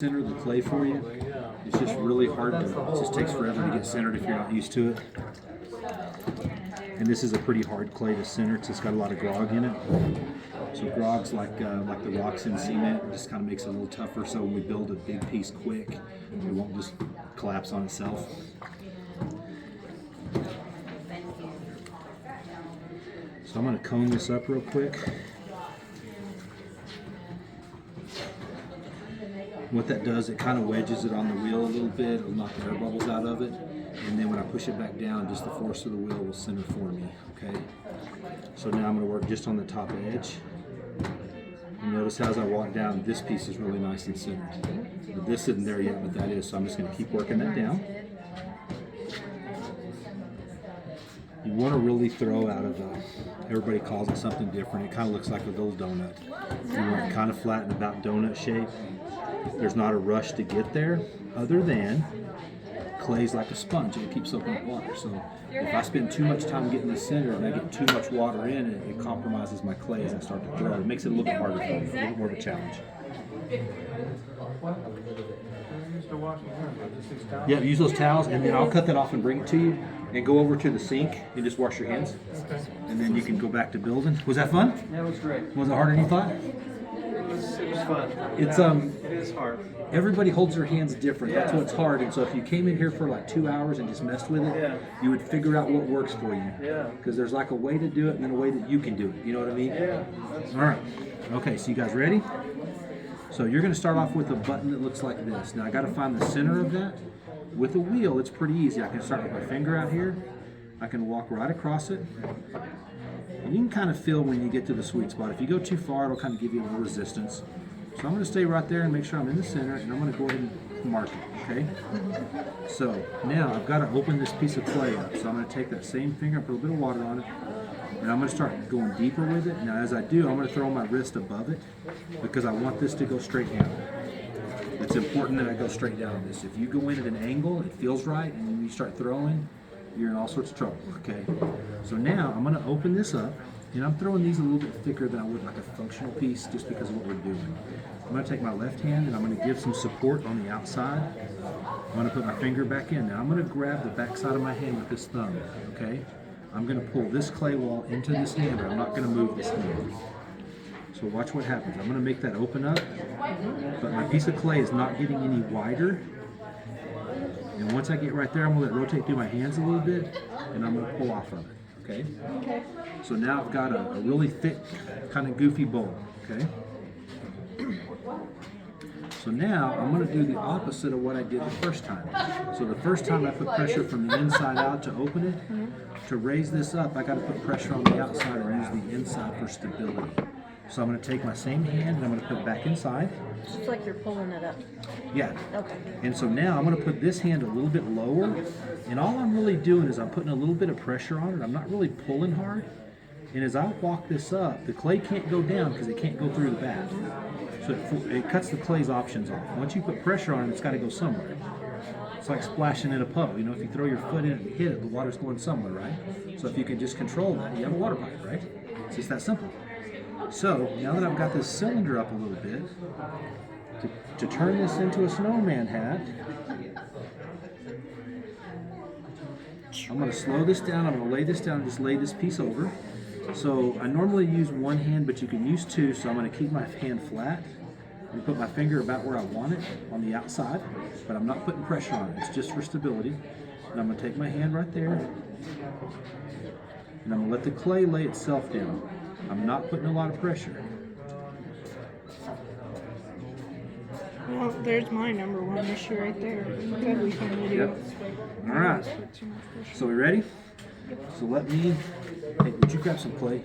Center the clay for you. It's just really hard to, it just takes forever to get centered if you're not used to it. And this is a pretty hard clay to center. It's got a lot of grog in it. So grog's like the rocks in cement. It just kind of makes it a little tougher. So when we build a big piece quick, it won't just collapse on itself. So I'm going to cone this up real quick. What that does, it kind of wedges it on the wheel a little bit. It'll knock the air bubbles out of it. And then when I push it back down, just the force of the wheel will center for me, okay? So now I'm going to work just on the top edge. You notice as I walk down, this piece is really nice and centered. But this isn't there yet, but that is. So I'm just going to keep working that down. You want to really throw out of everybody calls it something different. It kind of looks like a little donut. You want it kind of flat and about donut shape. There's not a rush to get there, other than clay's like a sponge. It keeps soaking up water. So if I spend too much time getting this center and I get too much water in it, it compromises my clay as I start to throw. It makes it a little bit harder for me, a little bit more of a challenge. Yeah, use those towels, and then I'll cut that off and bring it to you, and go over to the sink and just wash your hands, and then you can go back to building. Was that fun? Yeah, it was great. Was it harder than you thought? It was fun. It's It is hard. Everybody holds their hands different. That's what's hard. And so if you came in here for like 2 hours and just messed with it, you would figure out what works for you. Yeah. Because there's like a way to do it and then a way that you can do it. You know what I mean? Yeah. All right. Okay, so you guys ready? So you're going to start off with a button that looks like this. Now I got to find the center of that. With a wheel, it's pretty easy. I can start with my finger out here. I can walk right across it. And you can kind of feel when you get to the sweet spot. If you go too far, it'll kind of give you a little resistance. So I'm going to stay right there and make sure I'm in the center, and I'm going to go ahead and mark it, okay? So now I've got to open this piece of clay up. So I'm going to take that same finger, put a little bit of water on it, and I'm going to start going deeper with it. Now as I do, I'm going to throw my wrist above it because I want this to go straight down. It's important that I go straight down on this. If you go in at an angle, it feels right, and then you start throwing, you're in all sorts of trouble, okay? So now I'm going to open this up, and I'm throwing these a little bit thicker than I would like a functional piece just because of what we're doing. I'm going to take my left hand and I'm going to give some support on the outside. I'm going to put my finger back in. Now I'm going to grab the back side of my hand with this thumb, okay? I'm going to pull this clay wall into this hand, but I'm not going to move this hand. So watch what happens. I'm going to make that open up, but my piece of clay is not getting any wider. And once I get right there, I'm going to let it rotate through my hands a little bit, and I'm going to pull off of it, okay? Okay. So now I've got a really thick, kind of goofy bowl, okay? So now I'm going to do the opposite of what I did the first time. So the first time I put pressure from the inside out to open it. To raise this up, I got to put pressure on the outside and use the inside for stability. So I'm going to take my same hand and I'm going to put it back inside. It's like you're pulling it up. Yeah. Okay. And so now I'm going to put this hand a little bit lower, and all I'm really doing is I'm putting a little bit of pressure on it. I'm not really pulling hard. And as I walk this up, the clay can't go down because it can't go through the back. So it cuts the clay's options off. Once you put pressure on it, it's got to go somewhere. It's like splashing in a puddle. You know, if you throw your foot in it and hit it, the water's going somewhere, right? So if you can just control that, you have a water pipe, right? It's just that simple. So now that I've got this cylinder up a little bit, to turn this into a snowman hat, I'm going to slow this down. I'm going to lay this down and just lay this piece over. So I normally use one hand, but you can use two. So I'm going to keep my hand flat and put my finger about where I want it on the outside, but I'm not putting pressure on it. It's just for stability. And I'm going to take my hand right there, and I'm going to let the clay lay itself down. I'm not putting a lot of pressure. Well, there's my number one issue right there. Good weekend video. Yep. All right. So we ready? So let me, hey, would you grab some clay?